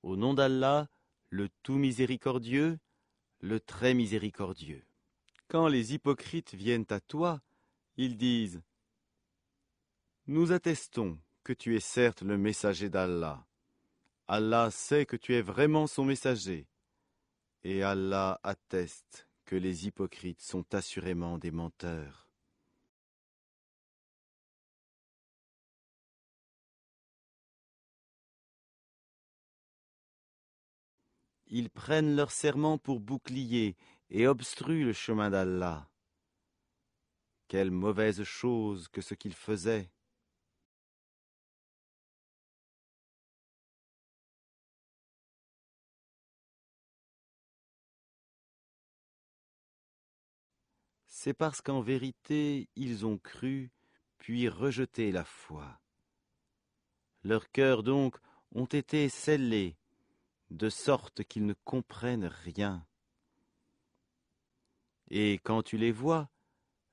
Au nom d'Allah, le tout miséricordieux, le très miséricordieux. Quand les hypocrites viennent à toi, ils disent « Nous attestons que tu es certes le messager d'Allah. Allah sait que tu es vraiment son messager. Et Allah atteste que les hypocrites sont assurément des menteurs. » Ils prennent leur serment pour bouclier et obstruent le chemin d'Allah. Quelle mauvaise chose que ce qu'ils faisaient! C'est parce qu'en vérité, ils ont cru, puis rejeté la foi. Leurs cœurs donc ont été scellés, de sorte qu'ils ne comprennent rien. Et quand tu les vois,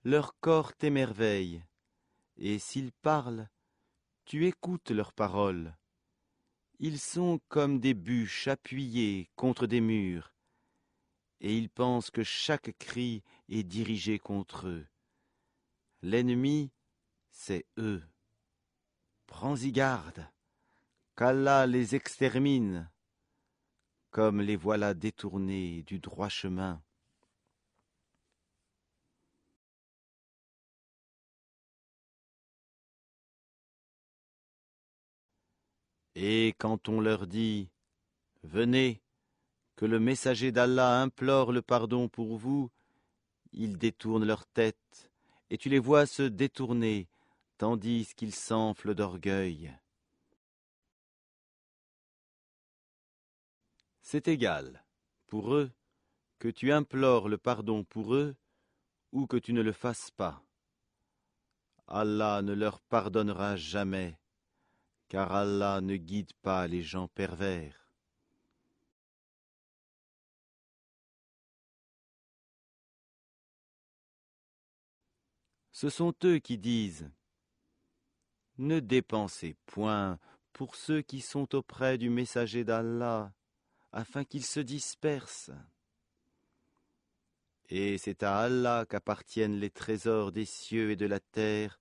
leur corps t'émerveille, et s'ils parlent, tu écoutes leurs paroles. Ils sont comme des bûches appuyées contre des murs, et ils pensent que chaque cri est dirigé contre eux. L'ennemi, c'est eux. Prends-y garde, qu'Allah les extermine, comme les voilà détournés du droit chemin. Et quand on leur dit « Venez, que le messager d'Allah implore le pardon pour vous », ils détournent leur tête, et tu les vois se détourner, tandis qu'ils s'enflent d'orgueil. C'est égal, pour eux, que tu implores le pardon pour eux, ou que tu ne le fasses pas. Allah ne leur pardonnera jamais, car Allah ne guide pas les gens pervers. Ce sont eux qui disent « Ne dépensez point pour ceux qui sont auprès du messager d'Allah, afin qu'ils se dispersent. Et c'est à Allah qu'appartiennent les trésors des cieux et de la terre,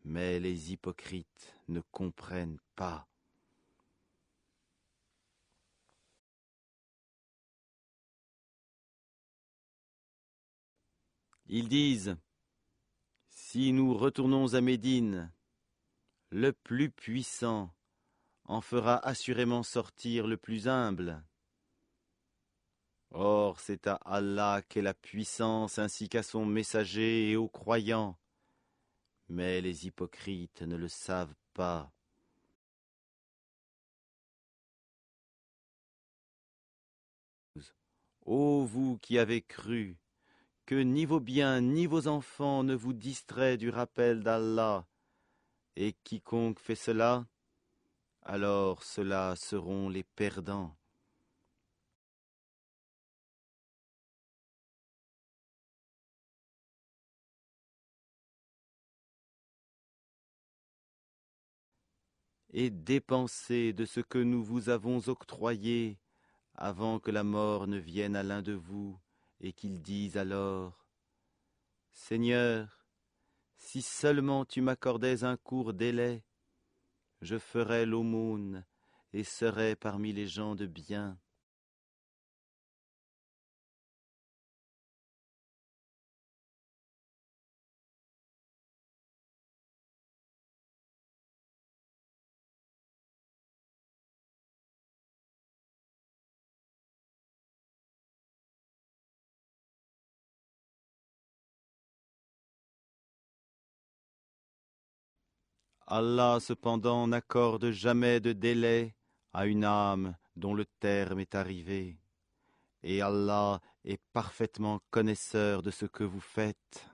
mais les hypocrites ne comprennent pas. » Ils disent « Si nous retournons à Médine, le plus puissant en fera assurément sortir le plus humble. Or c'est à Allah qu'est la puissance ainsi qu'à son messager et aux croyants, mais les hypocrites ne le savent pas. Ô vous qui avez cru, que ni vos biens ni vos enfants ne vous distraient du rappel d'Allah, et quiconque fait cela, alors ceux-là seront les perdants. Et dépensez de ce que nous vous avons octroyé avant que la mort ne vienne à l'un de vous et qu'il dise alors « Seigneur, si seulement tu m'accordais un court délai, je ferais l'aumône et serais parmi les gens de bien. » Allah cependant n'accorde jamais de délai à une âme dont le terme est arrivé, et Allah est parfaitement connaisseur de ce que vous faites.